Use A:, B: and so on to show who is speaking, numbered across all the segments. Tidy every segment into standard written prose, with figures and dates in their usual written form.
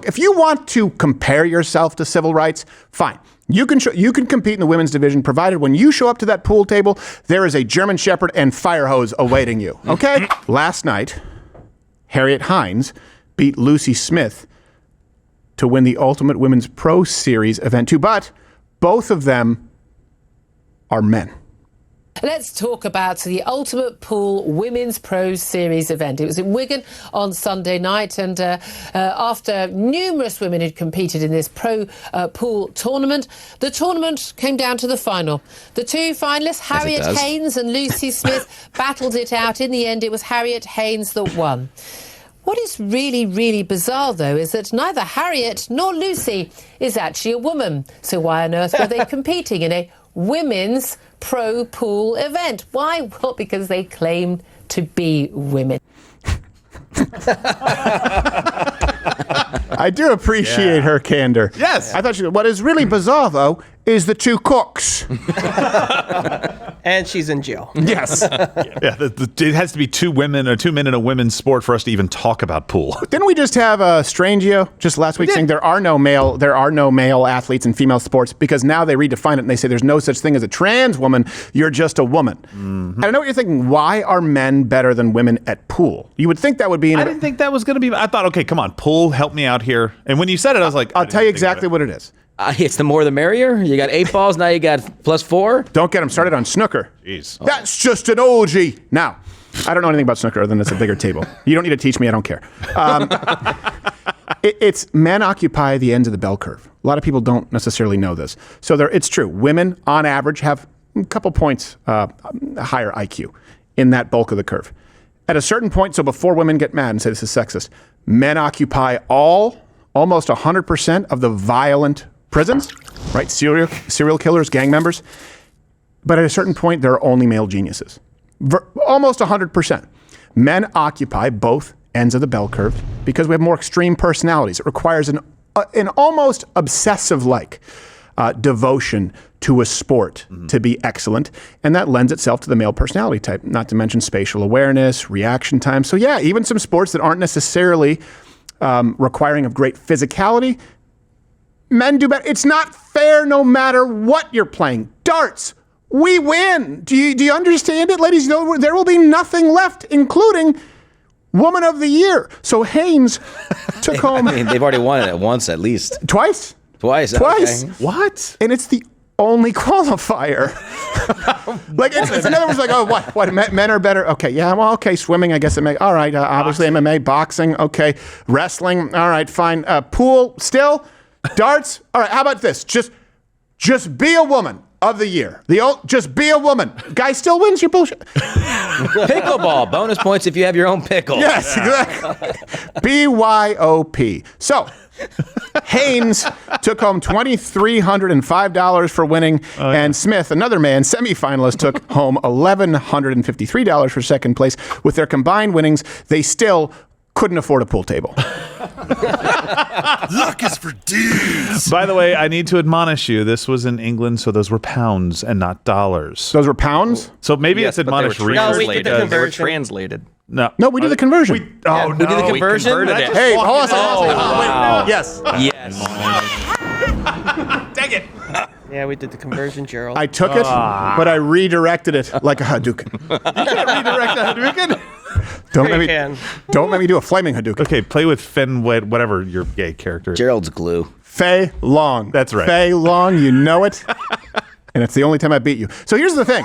A: if you want to compare yourself to civil rights, fine. You can compete in the women's division, provided when you show up to that pool table, there is a German Shepherd and fire hose awaiting you. Okay? Last night, Harriet Hines beat Lucy Smith to win the Ultimate Women's Pro Series event too, but both of them are men.
B: Let's talk about the Ultimate Pool Women's Pro Series event. It was in Wigan on Sunday night, and after numerous women had competed in this pro pool tournament, the tournament came down to the final. The two finalists, Harriet Haynes and Lucy Smith, battled it out. In the end, it was Harriet Haynes that won. What is really, really bizarre, though, is that neither Harriet nor Lucy is actually a woman. So why on earth were they competing in a women's pro pool event? Why? Well, because they claim to be women.
A: I do appreciate her candor.
C: Yes.
A: I thought what is really bizarre, though, is the two cooks.
D: And she's in jail.
A: Yes.
C: It has to be two men in a women's sport for us to even talk about pool.
A: Didn't we just have Strangio just last week saying there are no male athletes in female sports, because now they redefine it and they say there's no such thing as a trans woman, you're just a woman. And I know what you're thinking, why are men better than women at pool? You would think that would be
C: I didn't think that was going to be. I thought, okay, come on, pool, help me out here. And when you said it, I was like,
A: I'll tell you exactly what it is.
E: It's the more the merrier. You got 8 balls, now you got +4.
A: Don't get them started on snooker.
C: Jeez.
A: That's just an orgy. Now, I don't know anything about snooker other than it's a bigger table. You don't need to teach me. I don't care. It's men occupy the ends of the bell curve. A lot of people don't necessarily know this. So it's true. Women, on average, have a couple points higher IQ in that bulk of the curve. At a certain point, so before women get mad and say this is sexist, men occupy almost 100% of the violent prisons, right? Serial killers, gang members. But at a certain point, there are only male geniuses. Almost 100%. Men occupy both ends of the bell curve because we have more extreme personalities. It requires an almost obsessive-like devotion to a sport to be excellent. And that lends itself to the male personality type, not to mention spatial awareness, reaction time. So yeah, even some sports that aren't necessarily requiring of great physicality, men do better. It's not fair no matter what you're playing. Darts, we win. Do you understand it, ladies? There will be nothing left, including Woman of the Year. So Haynes took home.
E: I mean, they've already won it once at least.
A: Twice.
E: Okay.
A: What? And it's the only qualifier. Like it's in other words, like, oh, what? Men are better. Okay, yeah, well, okay, swimming, I guess it may. All right, obviously MMA, boxing, okay, wrestling. All right, fine. Pool, still, darts. All right, how about this? Just be a woman of the year. Just be a woman. Guy still wins your bullshit.
E: Pickleball. Bonus points if you have your own pickle.
A: Yes, exactly. BYOP. So, Haynes took home $2,305 for winning, and Smith, another man, semifinalist, took home $1,153 for second place. With their combined winnings, they still couldn't afford a pool table.
F: Luck is for dudes.
C: By the way, I need to admonish you. This was in England, so those were pounds and not dollars.
A: Those were pounds?
C: So maybe it's admonished.
D: They were translated.
C: No,
A: we did the conversion.
E: We did the conversion?
A: Hey, hold on.
E: Wow.
A: Yes.
E: Yes.
C: dang it.
D: Yeah, we did the conversion, Gerald.
A: I took it, but I redirected it like a Hadouken.
C: You can't redirect a Hadouken.
A: Don't let me do a flaming Hadouken.
C: Okay, play with Fen, whatever your gay character is.
E: Gerald's glue.
A: Fei Long.
C: That's right.
A: Fei Long, you know it. And it's the only time I beat you. So here's the thing.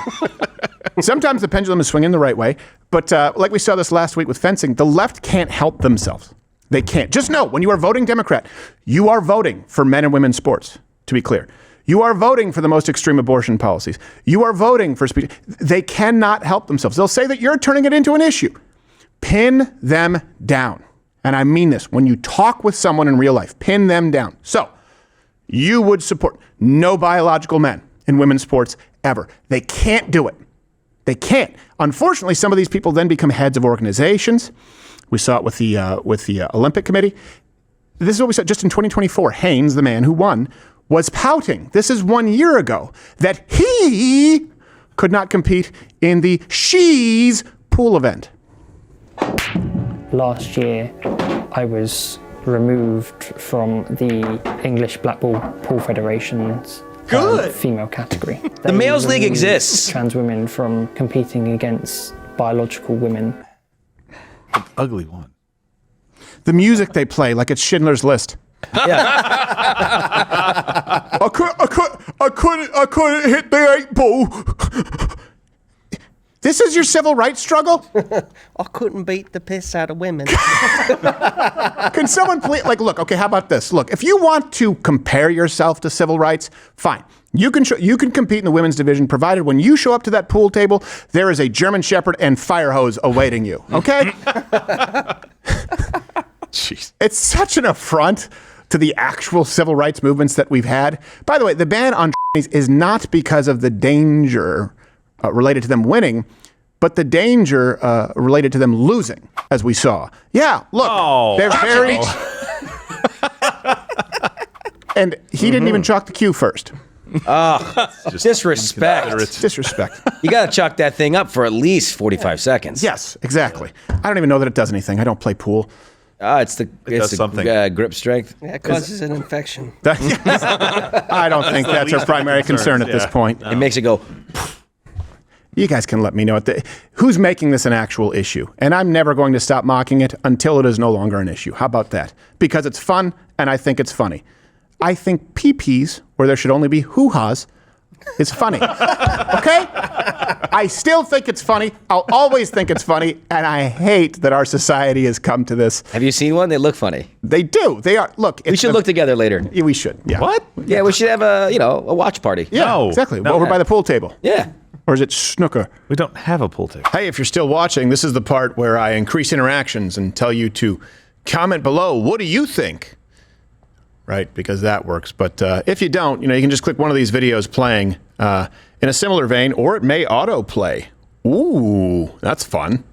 A: Sometimes the pendulum is swinging the right way, but like we saw this last week with fencing, the left can't help themselves. They can't. Just know, when you are voting Democrat, you are voting for men and women's sports, to be clear. You are voting for the most extreme abortion policies. You are voting for speech. They cannot help themselves. They'll say that you're turning it into an issue. Pin them down. And I mean this. When you talk with someone in real life, pin them down. So, you would support no biological men in women's sports ever. They can't do it. They can't. Unfortunately, some of these people then become heads of organizations. We saw it with the Olympic Committee. This is what we saw just in 2024. Haynes, the man who won, was pouting. This is 1 year ago that he could not compete in the She's pool event.
G: Last year, I was removed from the English Blackpool Pool Federation's female category.
E: The Males League
G: removed
E: exists.
G: Trans women from competing against biological women.
C: Ugly one.
A: The music they play, like it's Schindler's List. I couldn't hit the 8 ball. This is your civil rights struggle?
D: I couldn't beat the piss out of women.
A: Can someone please, look, okay, how about this? Look, if you want to compare yourself to civil rights, fine. You can compete in the women's division, provided when you show up to that pool table, there is a German Shepherd and fire hose awaiting you, okay?
C: Jeez.
A: It's such an affront to the actual civil rights movements that we've had. By the way, the ban on is not because of the danger related to them winning, but the danger related to them losing, as we saw. Yeah, look, they're very... And he didn't even chalk the cue first.
E: Disrespect.
A: Disrespect.
E: You got to chuck that thing up for at least 45 seconds.
A: Yes, exactly. I don't even know that it does anything. I don't play pool.
E: It's the grip strength.
D: Yeah, it causes an infection.
A: I don't think that's our primary concern at this point.
E: It makes it go...
A: You guys can let me know who's making this an actual issue. And I'm never going to stop mocking it until it is no longer an issue. How about that? Because it's fun, and I think it's funny. I think pee-pees, where there should only be hoo-has, is funny. Okay? I still think it's funny. I'll always think it's funny, and I hate that our society has come to this.
E: Have you seen one? They look funny.
A: They do. They are. Look.
E: We should look together later.
A: Yeah, we should. Yeah.
C: What?
E: Yeah, we should have a watch party.
A: Yeah,
C: No.
A: exactly.
C: No.
A: Over by the pool table.
E: Yeah.
A: Or is it snooker?
C: We don't have a pool table.
A: Hey, if you're still watching, this is the part where I increase interactions and tell you to comment below. What do you think? Right, because that works. But if you don't, you can just click one of these videos playing in a similar vein, or it may autoplay. Ooh, that's fun.